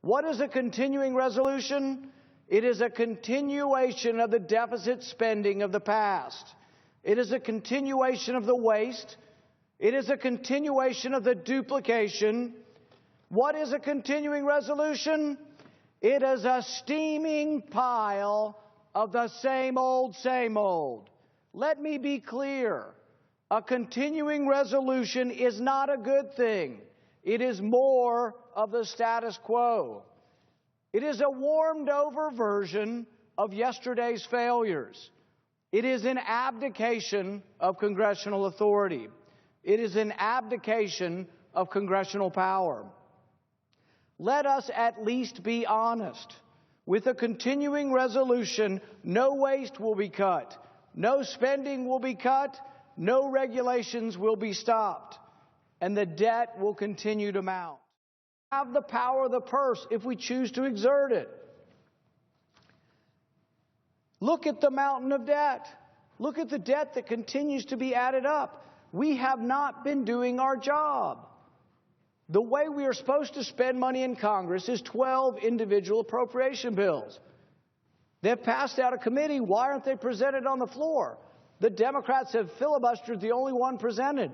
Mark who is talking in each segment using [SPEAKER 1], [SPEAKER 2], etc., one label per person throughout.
[SPEAKER 1] What is a continuing resolution? It is a continuation of the deficit spending of the past. It is a continuation of the waste. It is a continuation of the duplication. What is a continuing resolution? It is a steaming pile of the same old, same old. Let me be clear. A continuing resolution is not a good thing. It is more of the status quo. It is a warmed-over version of yesterday's failures. It is an abdication of congressional authority. It is an abdication of congressional power. Let us at least be honest. With a continuing resolution, no waste will be cut, no spending will be cut, no regulations will be stopped, and the debt will continue to mount. We have the power of the purse if we choose to exert it. Look at the mountain of debt. Look at the debt that continues to be added up. We have not been doing our job. The way we are supposed to spend money in Congress is 12 individual appropriation bills. They've passed out of committee. Why aren't they presented on the floor? The Democrats have filibustered the only one presented.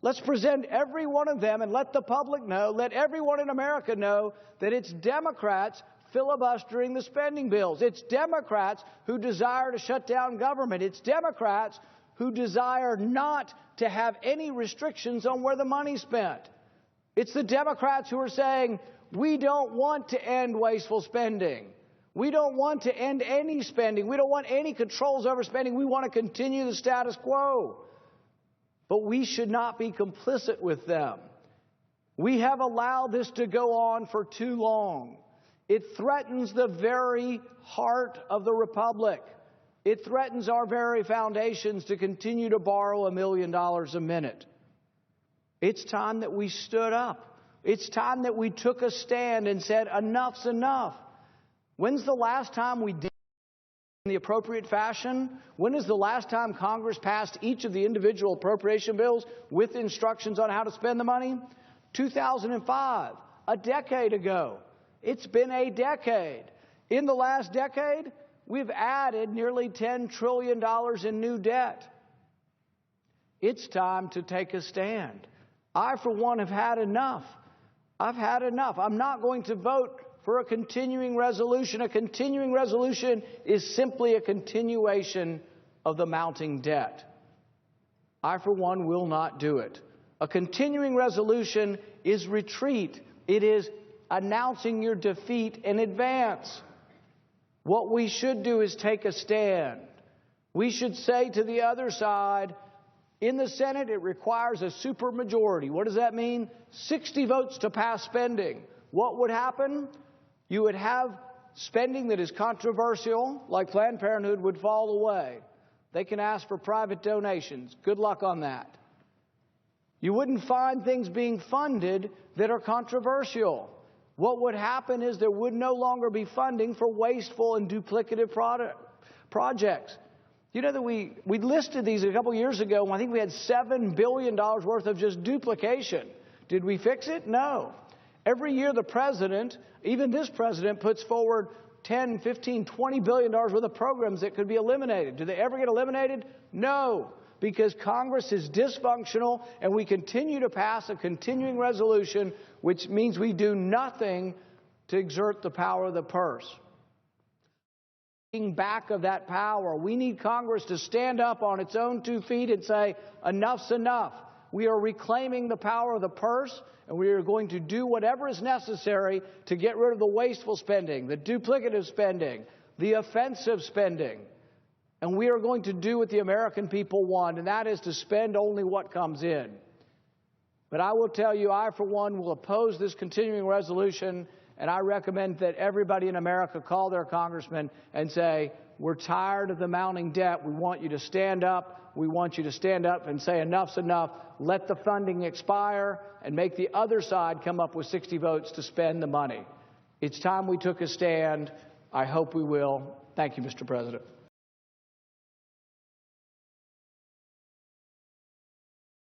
[SPEAKER 1] Let's present every one of them and let the public know, let everyone in America know that it's Democrats filibustering the spending bills. It's Democrats who desire to shut down government. It's Democrats who desire not to have any restrictions on where the money's spent. It's the Democrats who are saying, we don't want to end wasteful spending. We don't want to end any spending. We don't want any controls over spending. We want to continue the status quo. But we should not be complicit with them. We have allowed this to go on for too long. It threatens the very heart of the republic. It threatens our very foundations to continue to borrow $1 million a minute. It's time that we stood up. It's time that we took a stand and said, enough's enough. When's the last time we did it in the appropriate fashion? When is the last time Congress passed each of the individual appropriation bills with instructions on how to spend the money? 2005, a decade ago. It's been a decade. In the last decade, we've added nearly $10 trillion in new debt. It's time to take a stand. I, for one, have had enough. I've had enough. I'm not going to vote for a continuing resolution. A continuing resolution is simply a continuation of the mounting debt. I, for one, will not do it. A continuing resolution is retreat. It is announcing your defeat in advance. What we should do is take a stand. We should say to the other side, in the Senate, it requires a supermajority. What does that mean? 60 votes to pass spending. What would happen? You would have spending that is controversial, like Planned Parenthood, would fall away. They can ask for private donations. Good luck on that. You wouldn't find things being funded that are controversial. What would happen is there would no longer be funding for wasteful and duplicative projects. You know that we listed these a couple years ago, and I think we had $7 billion worth of just duplication. Did we fix it? No. Every year the president, even this president, puts forward $10, $15, $20 billion worth of programs that could be eliminated. Do they ever get eliminated? No, because Congress is dysfunctional and we continue to pass a continuing resolution, which means we do nothing to exert the power of the purse. Back of that power. We need Congress to stand up on its own 2 feet and say, enough's enough. We are reclaiming the power of the purse, and we are going to do whatever is necessary to get rid of the wasteful spending, the duplicative spending, the offensive spending. And we are going to do what the American people want, and that is to spend only what comes in. But I will tell you, I, for one, will oppose this continuing resolution. And I recommend that everybody in America call their congressman and say, we're tired of the mounting debt. We want you to stand up. We want you to stand up and say enough's enough. Let the funding expire and make the other side come up with 60 votes to spend the money. It's time we took a stand. I hope we will. Thank you, Mr. President.